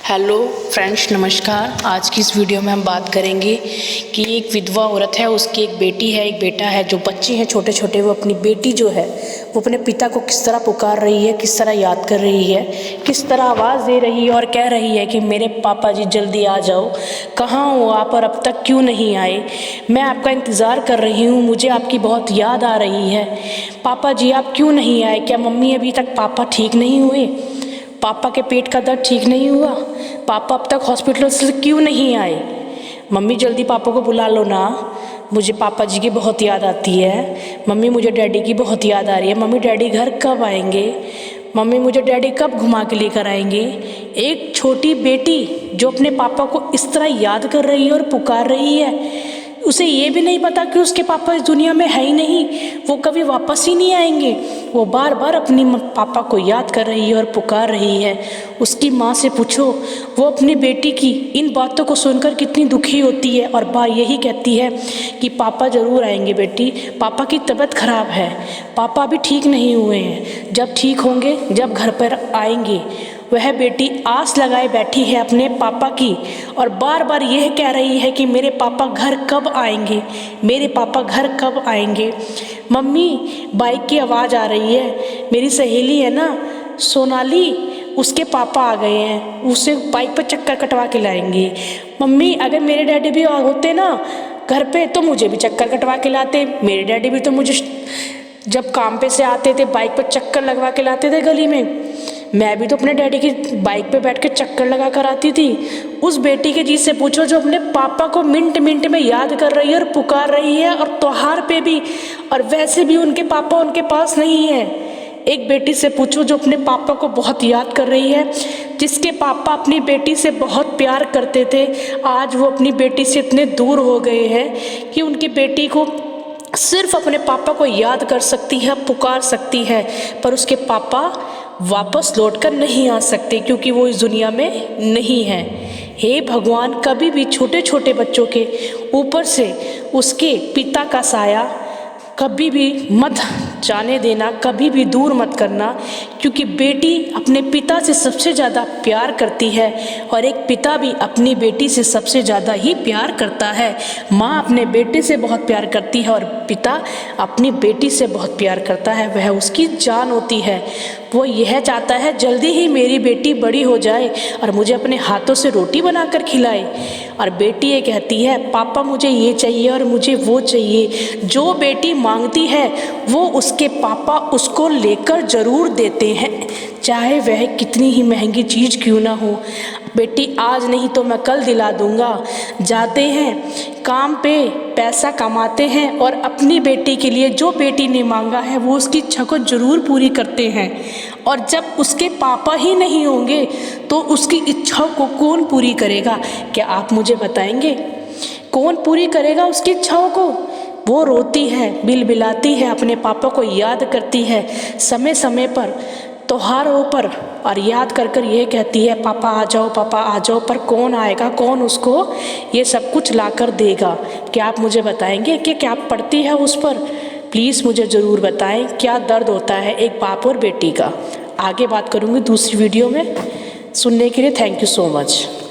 Hello friends, नमस्कार। आज की इस वीडियो में हम बात करेंगे कि एक विधवा औरत है, उसकी एक बेटी है, एक बेटा है। जो बच्चे हैं छोटे छोटे, वो अपनी बेटी जो है वो अपने पिता को किस तरह पुकार रही है, किस तरह याद कर रही है, किस तरह आवाज़ दे रही है और कह रही है कि मेरे पापा जी जल्दी आ जाओ, कहाँ हो आप और अब तक क्यों नहीं आए, मैं आपका इंतज़ार कर रही हूँ, मुझे आपकी बहुत याद आ रही है। पापा जी आप क्यों नहीं आए? क्या मम्मी अभी तक पापा ठीक नहीं हुए? पापा के पेट का दर्द ठीक नहीं हुआ? पापा अब तक हॉस्पिटल से क्यों नहीं आए? मम्मी जल्दी पापा को बुला लो ना, मुझे पापा जी की बहुत याद आती है। मम्मी मुझे डैडी की बहुत याद आ रही है। मम्मी डैडी घर कब आएंगे? मम्मी मुझे डैडी कब घुमा के लेकर आएंगे? एक छोटी बेटी जो अपने पापा को इस तरह याद कर रही है और पुकार रही है, उसे ये भी नहीं पता कि उसके पापा इस दुनिया में है ही नहीं, वो कभी वापस ही नहीं आएंगे। वो बार बार अपनी पापा को याद कर रही है और पुकार रही है। उसकी माँ से पूछो, वो अपनी बेटी की इन बातों को सुनकर कितनी दुखी होती है। और माँ यही कहती है कि पापा ज़रूर आएंगे बेटी, पापा की तबीयत खराब है, पापा अभी ठीक नहीं हुए हैं, जब ठीक होंगे जब घर पर आएंगे। वह बेटी आस लगाए बैठी है अपने पापा की और बार बार यह कह रही है कि मेरे पापा घर कब आएंगे, मेरे पापा घर कब आएंगे। मम्मी बाइक की आवाज़ आ रही है, मेरी सहेली है ना सोनाली, उसके पापा आ गए हैं, उसे बाइक पर चक्कर कटवा के लाएंगे। मम्मी अगर मेरे डैडी भी होते ना घर पे तो मुझे भी चक्कर कटवा के लाते। मेरे डैडी भी तो मुझे जब काम पे से आते थे बाइक पर चक्कर लगवा के लाते थे गली में। मैं भी तो अपने डैडी की बाइक पे बैठ के चक्कर लगा कर आती थी। उस बेटी के जी से पूछो जो अपने पापा को मिनट मिनट में याद कर रही है और पुकार रही है, और त्योहार पे भी, और वैसे भी उनके पापा उनके पास नहीं है। एक बेटी से पूछो जो अपने पापा को बहुत याद कर रही है, जिसके पापा अपनी बेटी से बहुत प्यार करते थे। आज वो अपनी बेटी से इतने दूर हो गए हैं कि उनकी बेटी को सिर्फ अपने पापा को याद कर सकती है, पुकार सकती है, पर उसके पापा वापस लौटकर नहीं आ सकते क्योंकि वो इस दुनिया में नहीं है। हे भगवान, कभी भी छोटे छोटे बच्चों के ऊपर से उसके पिता का साया कभी भी मत जाने देना, कभी भी दूर मत करना, क्योंकि बेटी अपने पिता से सबसे ज़्यादा प्यार करती है और एक पिता भी अपनी बेटी से सबसे ज़्यादा ही प्यार करता है। माँ अपने बेटे से बहुत प्यार करती है और पिता अपनी बेटी से बहुत प्यार करता है, वह उसकी जान होती है। वो यह चाहता है जल्दी ही मेरी बेटी बड़ी हो जाए और मुझे अपने हाथों से रोटी बनाकर खिलाए। और बेटी ये कहती है पापा मुझे ये चाहिए और मुझे वो चाहिए। जो बेटी मांगती है वो उसके पापा उसको लेकर ज़रूर देते हैं, चाहे वह कितनी ही महंगी चीज़ क्यों ना हो। बेटी आज नहीं तो मैं कल दिला दूंगा। जाते हैं काम पे, पैसा कमाते हैं और अपनी बेटी के लिए जो बेटी ने मांगा है वो उसकी इच्छा को ज़रूर पूरी करते हैं। और जब उसके पापा ही नहीं होंगे तो उसकी इच्छाओं को कौन पूरी करेगा? क्या आप मुझे बताएंगे? कौन पूरी करेगा उसकी इच्छाओं को? वो रोती है, बिलबिलाती है, अपने पापा को याद करती है समय समय पर, त्योहारों पर, और याद कर कर ये कहती है पापा आ जाओ, पापा आ जाओ। पर कौन आएगा, कौन उसको ये सब कुछ ला कर देगा? क्या आप मुझे बताएंगे कि क्या पड़ती है उस पर? प्लीज़ मुझे ज़रूर बताएं क्या दर्द होता है एक बाप और बेटी का। आगे बात करूँगी दूसरी वीडियो में। सुनने के लिए थैंक यू सो मच।